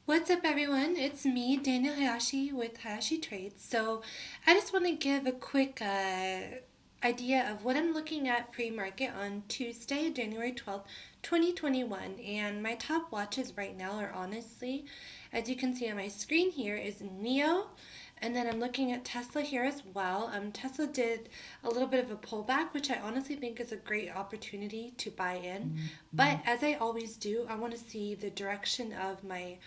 What's up, everyone? It's me, Daniel Hayashi with Hayashi Trades. So, I just want to give a quick idea of what I'm looking at pre-market on Tuesday, January 12th, 2021. And my top watches right now are honestly, as you can see on my screen here, is NEO. And then I'm looking at Tesla here as well. Tesla did a little bit of a pullback, which I honestly think is a great opportunity to buy in. But as I always do, I want to see the direction of my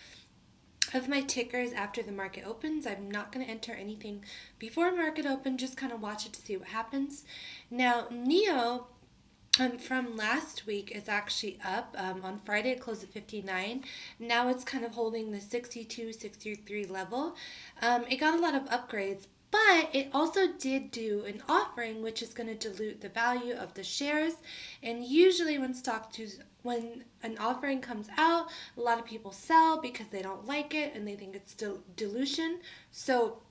tickers after the market opens. I'm not going to enter anything before market open, just kind of watch it to see what happens. Now, NEO from last week is actually up. On Friday, it closed at 59. Now it's kind of holding the 62, 63 level. It got a lot of upgrades, but it also did do an offering, which is going to dilute the value of the shares. And usually, when an offering comes out, a lot of people sell because they don't like it and they think it's still dilution. So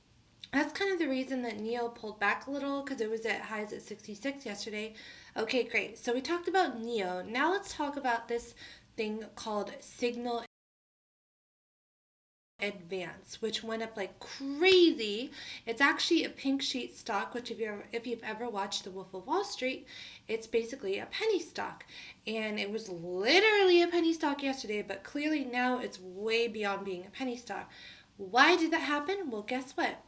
that's kind of the reason that NEO pulled back a little, because it was at highs at 66 yesterday. Okay, great. So we talked about NEO. Now let's talk about this thing called SIGL Advance, which went up like crazy. It's actually a pink sheet stock, which if you've ever watched The Wolf of Wall Street, it's basically a penny stock. And it was literally a penny stock yesterday, but clearly now it's way beyond being a penny stock. Why did that happen? Well, guess what?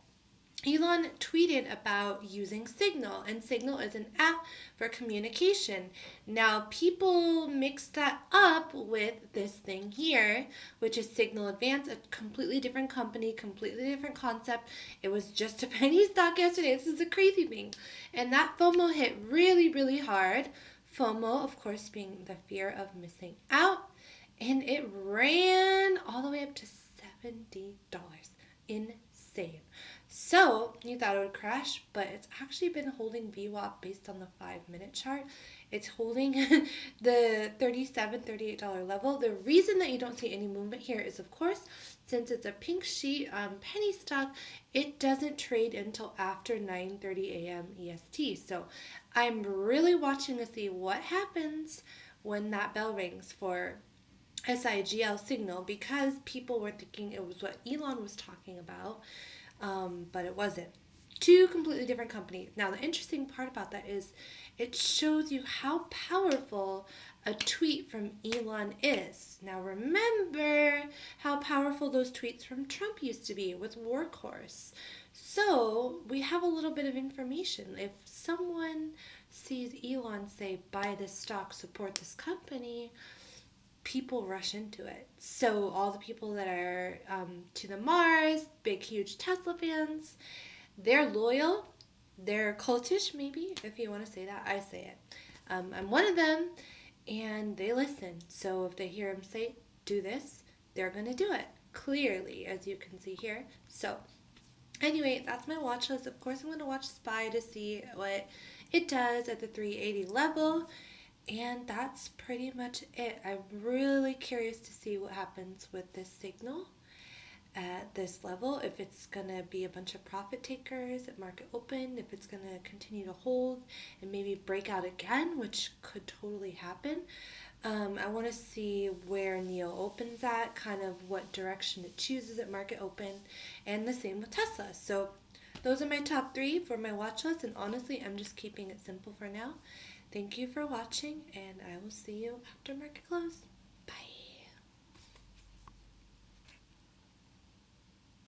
Elon tweeted about using Signal, and Signal is an app for communication. Now, people mix that up with this thing here, which is Signal Advance, a completely different company, completely different concept. It was just a penny stock yesterday. This is a crazy thing. And that FOMO hit really, really hard. FOMO, of course, being the fear of missing out. And it ran all the way up to $70. Insane. So, you thought it would crash, but it's actually been holding VWAP based on the 5-minute chart. It's holding the $37, $38 level. The reason that you don't see any movement here is, of course, since it's a pink sheet penny stock, it doesn't trade until after 9:30 a.m. EST. So, I'm really watching to see what happens when that bell rings for SIGL Signal, because people were thinking it was what Elon was talking about. But it wasn't. Two completely different companies. Now, the interesting part about that is it shows you how powerful a tweet from Elon is. Now, remember how powerful those tweets from Trump used to be with Workhorse. So, we have a little bit of information. If someone sees Elon say, buy this stock, support this company, people rush into it. So all the people that are to the Mars, big, huge Tesla fans, they're loyal. They're cultish, maybe, if you want to say that. I say it. I'm one of them, and they listen. So if they hear him say, do this, they're going to do it, clearly, as you can see here. So anyway, that's my watch list. Of course, I'm going to watch SPY to see what it does at the 380 level. And that's pretty much it. I'm really curious to see what happens with this signal at this level. If it's going to be a bunch of profit takers at market open, if it's going to continue to hold and maybe break out again, which could totally happen. I want to see where NEO opens at, kind of what direction it chooses at market open, and the same with Tesla. So those are my top 3 for my watch list, and honestly, I'm just keeping it simple for now. Thank you for watching, and I will see you after market close.